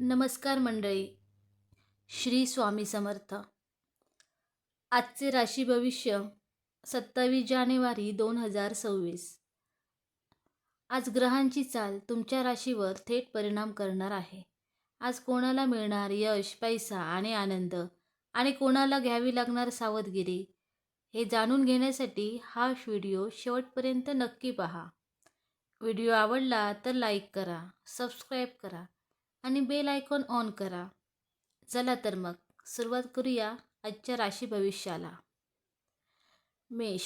नमस्कार मंडळी. श्री स्वामी समर्थ. आजचे राशी भविष्य 27 जानेवारी 2026. आज ग्रहांची चाल तुमच्या राशीवर थेट परिणाम करणार आहे. आज कोणाला मिळणार यश, पैसा आणि आनंद, आणि कोणाला घ्यावी लागणार सावधगिरी, हे जाणून घेण्यासाठी हा व्हिडिओ शेवटपर्यंत नक्की पहा. व्हिडिओ आवडला तर लाईक करा, सबस्क्राईब करा आणि बेल आयकॉन ऑन करा. चला तर मग सुरुवात करूया आजच्या राशी भविष्याला. मेष.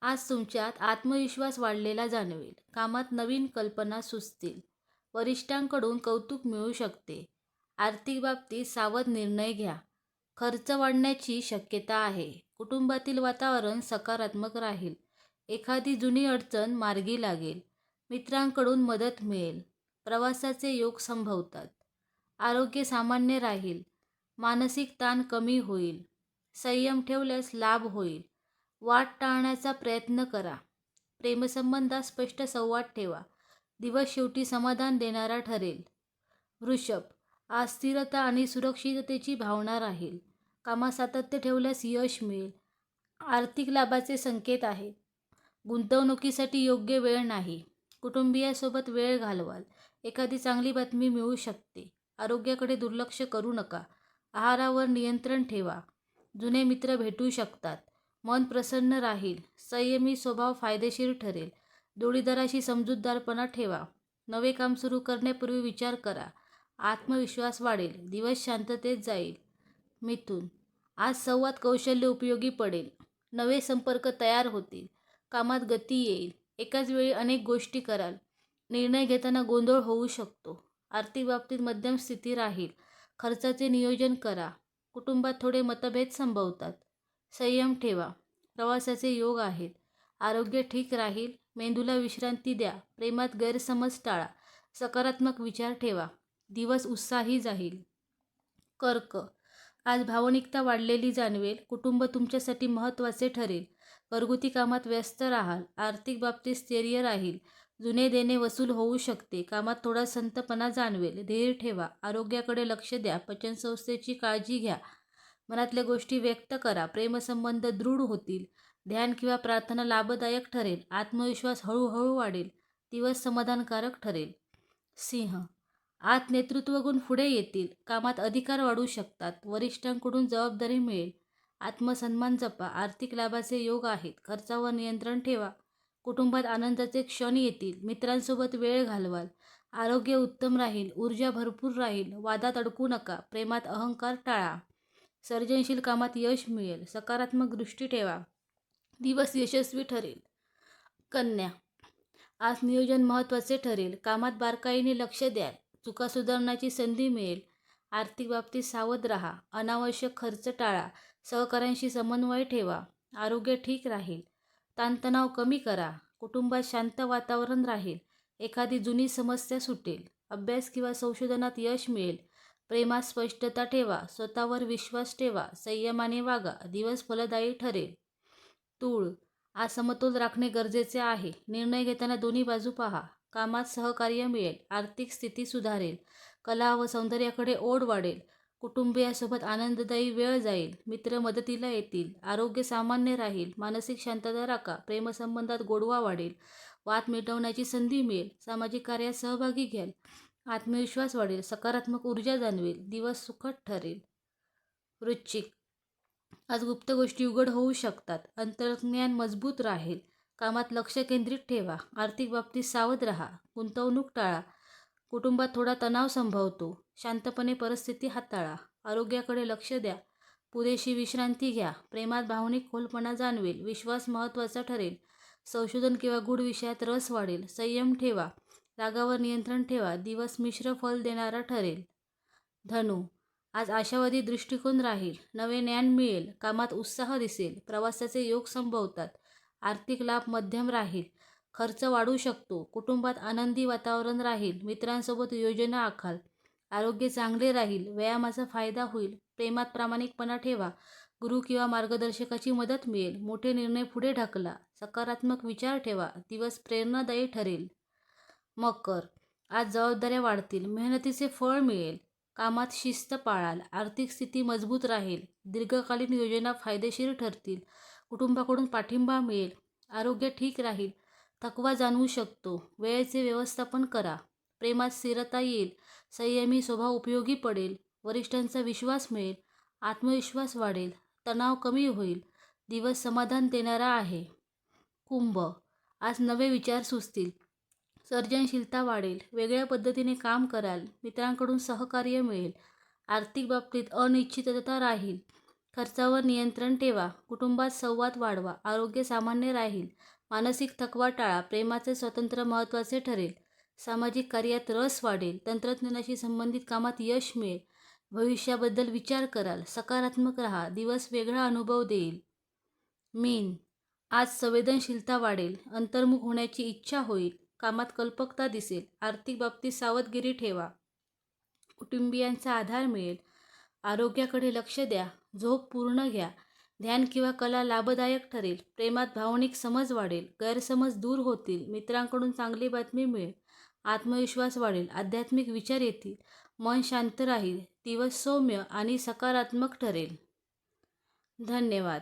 आज तुमच्यात आत्मविश्वास वाढलेला जाणवेल. कामात नवीन कल्पना सुचतील. वरिष्ठांकडून कौतुक मिळू शकते. आर्थिक बाबतीत सावध निर्णय घ्या. खर्च वाढण्याची शक्यता आहे. कुटुंबातील वातावरण सकारात्मक राहील. एखादी जुनी अडचण मार्गी लागेल. मित्रांकडून मदत मिळेल. प्रवासाचे योग संभवतात. आरोग्य सामान्य राहील. मानसिक ताण कमी होईल. संयम ठेवल्यास लाभ होईल. वाद टाळण्याचा प्रयत्न करा. प्रेमसंबंधात स्पष्ट संवाद ठेवा. दिवस शेवटी समाधान देणारा ठरेल. वृषभ. आज स्थिरता आणि सुरक्षिततेची भावना राहील. कामात सातत्य ठेवल्यास यश मिळेल. आर्थिक लाभाचे संकेत आहेत. गुंतवणुकीसाठी योग्य वेळ नाही. कुटुंबियासोबत वेळ घालवाल. एखादी चांगली बातमी मिळू शकते. आरोग्याकडे दुर्लक्ष करू नका. आहारावर नियंत्रण ठेवा. जुने मित्र भेटू शकतात. मन प्रसन्न राहील. संयमी स्वभाव फायदेशीर ठरेल. जोडीदाराशी समजूतदारपणा ठेवा. नवे काम सुरू करण्यापूर्वी विचार करा. आत्मविश्वास वाढेल. दिवस शांततेत जाईल. मिथुन. आज संवाद कौशल्य उपयोगी पडेल. नवे संपर्क तयार होतील. कामात गती येईल. एकाच वेळी अनेक गोष्टी कराल. निर्णय घेताना गोंधळ होऊ शकतो. आर्थिक बाबतीत मध्यम स्थिती राहील. खर्चाचे नियोजन करा. कुटुंबात थोडे मतभेद संभवतात. संयम ठेवा. प्रवासाचे योग आहेत. आरोग्य ठीक राहील. मेंदूला विश्रांती द्या. प्रेमात गैरसमज टाळा. सकारात्मक विचार ठेवा. दिवस उत्साही जाईल. कर्क. आज भावनिकता वाढलेली जाणवेल. कुटुंब तुमच्यासाठी महत्त्वाचे ठरेल. घरगुती कामात व्यस्त राहाल. आर्थिक बाबतीत स्थैर्य राहील. जुने देणे वसूल होऊ शकते. कामात थोडा संथपणा जाणवेल. धीर ठेवा. आरोग्याकडे लक्ष द्या. पचनसंस्थेची काळजी घ्या. मनातल्या गोष्टी व्यक्त करा. प्रेमसंबंध दृढ होतील. ध्यान किंवा प्रार्थना लाभदायक ठरेल. आत्मविश्वास हळूहळू वाढेल. दिवस समाधानकारक ठरेल. सिंह. आज नेतृत्वगुण पुढे येतील. कामात अधिकार वाढू शकतात. वरिष्ठांकडून जबाबदारी मिळेल. आत्मसन्मान जपा. आर्थिक लाभाचे योग आहेत. खर्चावर नियंत्रण ठेवा. कुटुंबात आनंदाचे क्षण येतील. मित्रांसोबत वेळ घालवाल. आरोग्य उत्तम राहील. ऊर्जा भरपूर राहील. वादात अडकू नका. प्रेमात अहंकार टाळा. सर्जनशील कामात यश मिळेल. सकारात्मक दृष्टी ठेवा. दिवस यशस्वी ठरेल. कन्या. आज नियोजन महत्त्वाचे ठरेल. कामात बारकाईने लक्ष द्याल. चुका सुधारण्याची संधी मिळेल. आर्थिक बाबतीत सावध राहा. अनावश्यक खर्च टाळा. सहकाऱ्यांशी समन्वय ठेवा. आरोग्य ठीक राहील. ताणतणाव कमी करा. कुटुंबात शांत वातावरण राहील. एखादी जुनी समस्या सुटेल. अभ्यास किंवा संशोधनात यश मिळेल. प्रेमात स्पष्टता ठेवा. स्वतःवर विश्वास ठेवा. संयमाने वागा. दिवस फलदायी ठरेल. तूळ. आज समतोल राखणे गरजेचे आहे. निर्णय घेताना दोन्ही बाजू पहा. कामात सहकार्य मिळेल. आर्थिक स्थिती सुधारेल. कला व सौंदर्याकडे ओढ वाढेल. कुटुंबियासोबत आनंददायी वेळ जाईल. मित्र मदतीला येतील. आरोग्य सामान्य राहील. मानसिक शांतता राखा. प्रेमसंबंधात गोडवा वाढेल. वाद मिटवण्याची संधी मिळेल. सामाजिक कार्यात सहभागी घ्याल. आत्मविश्वास वाढेल. सकारात्मक ऊर्जा जाणवेल. दिवस सुखद ठरेल. वृश्चिक. आज गुप्त गोष्टी उघड होऊ शकतात. अंतर्ज्ञान मजबूत राहील. कामात लक्ष केंद्रित ठेवा. आर्थिक बाबतीत सावध राहा. गुंतवणूक टाळा. कुटुंबात थोडा तणाव संभवतो. शांतपणे परिस्थिती हाताळा. आरोग्याकडे लक्ष द्या. पुरेशी विश्रांती घ्या. प्रेमात भावनिक खोलपणा जाणवेल. विश्वास महत्त्वाचा ठरेल. संशोधन किंवा गूढ विषयात रस वाढेल. संयम ठेवा. रागावर नियंत्रण ठेवा. दिवस मिश्र फल देणारा ठरेल. धनु. आज आशावादी दृष्टिकोन राहील. नवे ज्ञान मिळेल. कामात उत्साह दिसेल. प्रवासाचे योग संभवतात. आर्थिक लाभ मध्यम राहील. खर्च वाढू शकतो. कुटुंबात आनंदी वातावरण राहील. मित्रांसोबत योजना आखाल. आरोग्य चांगले राहील. व्यायामाचा फायदा होईल. प्रेमात प्रामाणिकपणा ठेवा. गुरु किंवा मार्गदर्शकाची मदत मिळेल. मोठे निर्णय पुढे ढकला. सकारात्मक विचार ठेवा. दिवस प्रेरणादायी ठरेल. मकर. आज जबाबदाऱ्या वाढतील, मेहनतीचे फळ मिळेल, कामात शिस्त पाळाल, आर्थिक स्थिती मजबूत राहील, दीर्घकालीन योजना फायदेशीर ठरतील, कुटुंबाकडून पाठिंबा मिळेल, आरोग्य ठीक राहील, थकवा जाणवू शकतो, वेळेचे व्यवस्थापन करा, प्रेमात स्थिरता येईल, संयमी स्वभाव उपयोगी पडेल, वरिष्ठांचा विश्वास मिळेल, आत्मविश्वास वाढेल, तणाव कमी होईल, दिवस समाधान देणारा आहे. कुंभ, आज नवे विचार सुचतील, सर्जनशीलता वाढेल, वेगळ्या पद्धतीने काम कराल, मित्रांकडून सहकार्य मिळेल, आर्थिक बाबतीत अनिश्चितता राहील, खर्चावर नियंत्रण ठेवा, कुटुंबात संवाद वाढवा, आरोग्य सामान्य राहील, मानसिक थकवा टाळा, प्रेमाचे स्वातंत्र्य महत्त्वाचे ठरेल, सामाजिक कार्यात रस वाढेल, तंत्रज्ञानाशी संबंधित कामात यश मिळेल, भविष्याबद्दल विचार कराल, सकारात्मक राहा, दिवस वेगळा अनुभव देईल. मीन, आज संवेदनशीलता वाढेल, अंतर्मुख होण्याची इच्छा होईल, कामात कल्पकता दिसेल, आर्थिक बाबतीत सावधगिरी ठेवा, कुटुंबियांचा आधार मिळेल, आरोग्याकडे लक्ष द्या, झोप पूर्ण घ्या, ध्यान किंवा कला लाभदायक ठरेल, प्रेमात भावनिक समज वाढेल, गैरसमज दूर होतील, मित्रांकडून चांगली बातमी मिळेल, आत्मविश्वास वाढेल, आध्यात्मिक विचार येतील, मन शांत राहील, दिवस सौम्य आणि सकारात्मक ठरेल. धन्यवाद.